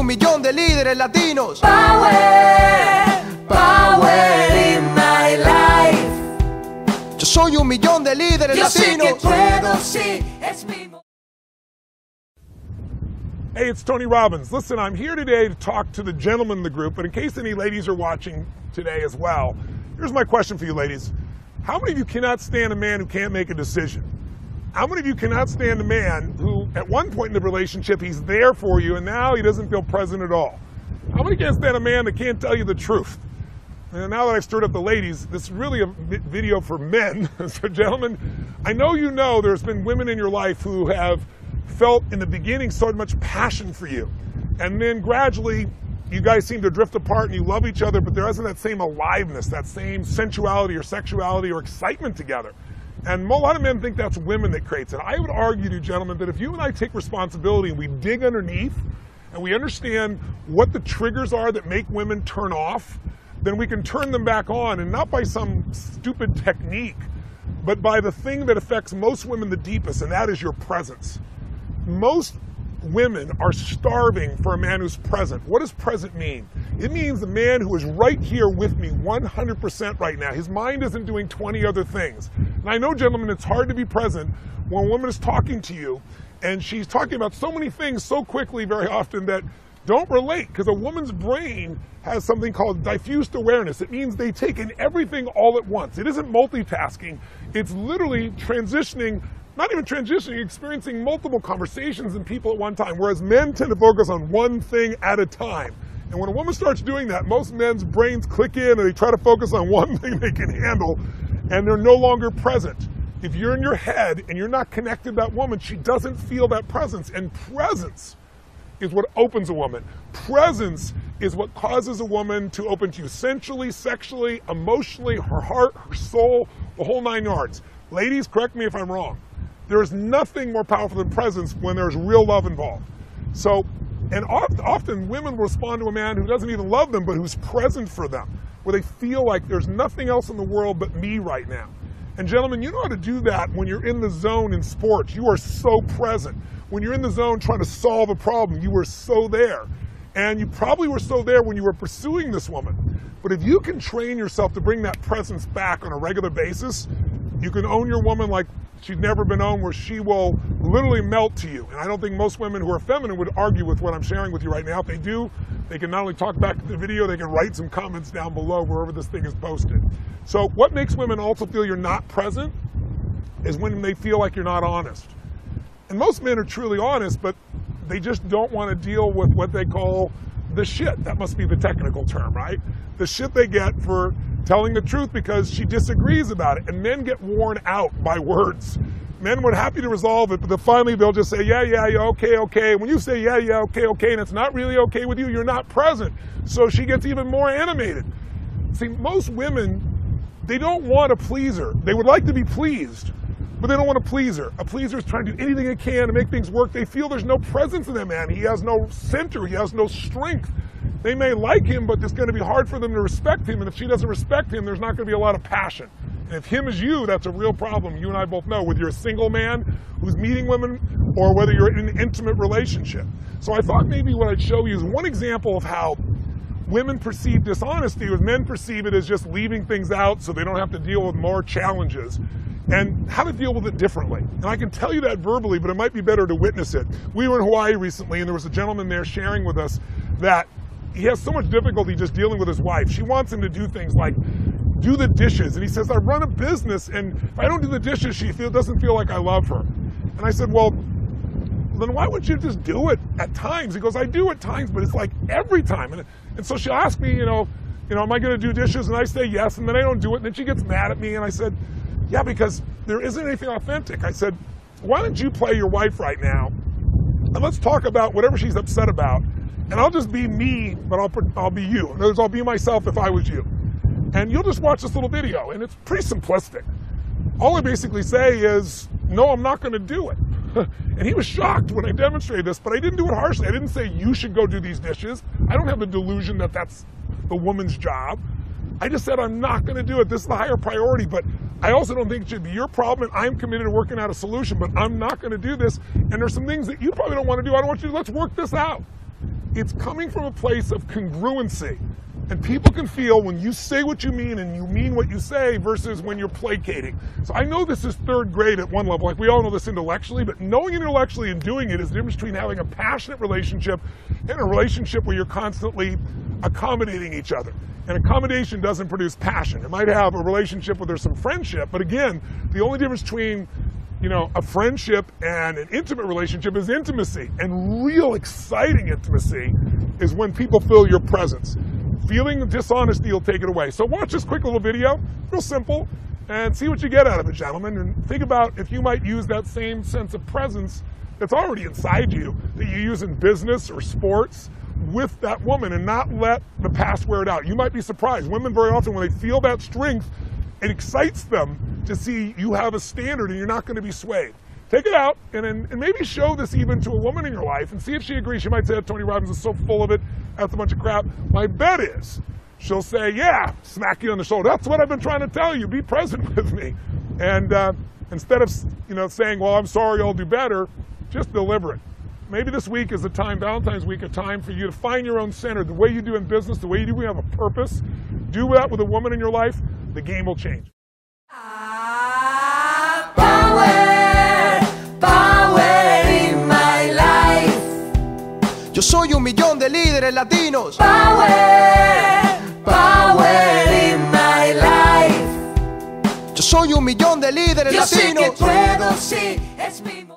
millón de líderes latinos. Power, power in my life. Yo soy 1 millón de líderes Yo latinos. sé que puedo, sí, es mi... Hey, it's Tony Robbins. Listen, I'm here today to talk to the gentlemen in the group, but in case any ladies are watching today as well, here's my question for you ladies. How many of you cannot stand a man who can't make a decision? How many of you cannot stand a man who, at one point in the relationship, he's there for you, and now he doesn't feel present at all? How many can't stand a man that can't tell you the truth? And now that I've stirred up the ladies, this is really a video for men. So gentlemen, I know you know there's been women in your life who have felt in the beginning so much passion for you. And then gradually, you guys seem to drift apart and you love each other, but there isn't that same aliveness, that same sensuality or sexuality or excitement together. And a lot of men think that's women that creates it. I would argue to you, gentlemen, that if you and I take responsibility and we dig underneath and we understand what the triggers are that make women turn off, then we can turn them back on, and not by some stupid technique, but by the thing that affects most women the deepest, and that is your presence. Most women are starving for a man who's present. What does present mean? It means the man who is right here with me 100% right now. His mind isn't doing 20 other things. And I know, gentlemen, it's hard to be present when a woman is talking to you and she's talking about so many things so quickly very often that don't relate, because a woman's brain has something called diffused awareness. It means they take in everything all at once. It isn't multitasking. It's literally transitioning, not even transitioning, experiencing multiple conversations and people at one time, whereas men tend to focus on one thing at a time. And when a woman starts doing that, most men's brains click in and they try to focus on one thing they can handle, and they're no longer present. If you're in your head and you're not connected to that woman, she doesn't feel that presence. And presence is what opens a woman. Presence is what causes a woman to open to you sensually, sexually, emotionally, her heart, her soul, the whole 9 yards. Ladies, correct me if I'm wrong. There is nothing more powerful than presence when there's real love involved. So, and often women will respond to a man who doesn't even love them, but who's present for them, where they feel like there's nothing else in the world but me right now. And gentlemen, you know how to do that when you're in the zone in sports. You are so present. When you're in the zone trying to solve a problem, you were so there. And you probably were so there when you were pursuing this woman. But if you can train yourself to bring that presence back on a regular basis, you can own your woman like she's never been owned, where she will literally melt to you. And I don't think most women who are feminine would argue with what I'm sharing with you right now. If they do, they can not only talk back to the video, they can write some comments down below wherever this thing is posted. So what makes women also feel you're not present is when they feel like you're not honest. And most men are truly honest, but they just don't want to deal with what they call the shit. That must be the technical term, right? The shit they get for telling the truth because she disagrees about it. And men get worn out by words. Men were happy to resolve it, but then finally they'll just say, yeah, okay. When you say, yeah, okay, and it's not really okay with you, you're not present. So she gets even more animated. See, most women, they don't want to please her. They would like to be pleased, but they don't want to please her. A pleaser is trying to do anything they can to make things work. They feel there's no presence in that man. He has no center. He has no strength. They may like him, but it's going to be hard for them to respect him. And if she doesn't respect him, there's not going to be a lot of passion. And if him is you, that's a real problem. You and I both know, whether you're a single man who's meeting women or whether you're in an intimate relationship. So I thought maybe what I'd show you is one example of how women perceive dishonesty, as men perceive it as just leaving things out so they don't have to deal with more challenges, and how to deal with it differently. And I can tell you that verbally, but it might be better to witness it. We were in Hawaii recently, and there was a gentleman there sharing with us that he has so much difficulty just dealing with his wife. She wants him to do things like do the dishes. And he says, I run a business, and if I don't do the dishes, she doesn't feel like I love her. And I said, well, then why wouldn't you just do it at times? He goes, I do at times, but it's like every time. And so she'll ask me, am I going to do dishes? And I say yes, and then I don't do it. And then she gets mad at me, and I said, yeah, because there isn't anything authentic. I said, why don't you play your wife right now, and let's talk about whatever she's upset about, and I'll just be me, but I'll be you. In other words, I'll be myself if I was you. And you'll just watch this little video, and it's pretty simplistic. All I basically say is, no, I'm not going to do it. And he was shocked when I demonstrated this, but I didn't do it harshly. I didn't say, you should go do these dishes. I don't have the delusion that that's the woman's job. I just said, I'm not going to do it. This is the higher priority, but I also don't think it should be your problem, and I'm committed to working out a solution, but I'm not going to do this. And there's some things that you probably don't want to do. I don't want you to, let's work this out. it's coming from a place of congruency. And people can feel when you say what you mean and you mean what you say versus when you're placating. So I know this is third grade at one level, like we all know this intellectually, but knowing it intellectually and doing it is the difference between having a passionate relationship and a relationship where you're constantly accommodating each other. And accommodation doesn't produce passion. It might have a relationship where there's some friendship, but again, the only difference between a friendship and an intimate relationship is intimacy. And real exciting intimacy is when people feel your presence. Feeling the dishonesty will take it away. So watch this quick little video, real simple, and see what you get out of it, gentlemen. And think about if you might use that same sense of presence that's already inside you that you use in business or sports with that woman and not let the past wear it out. You might be surprised. Women very often, when they feel that strength, it excites them to see you have a standard and you're not going to be swayed. Take it out and maybe show this even to a woman in your life and see if she agrees. She might say, Tony Robbins is so full of it, that's a bunch of crap. My bet is she'll say, yeah, smack you on the shoulder. That's what I've been trying to tell you. Be present with me. And instead of saying, well, I'm sorry, I'll do better, just deliver it. Maybe this week is a time, Valentine's week, a time for you to find your own center. The way you do in business, the way you do, we have a purpose. Do that with a woman in your life, the game will change. Yo soy 1.000.000 de líderes latinos. Power, power in my life. Yo soy 1.000.000 de líderes Yo sé latinos. que puedo, sí, es mi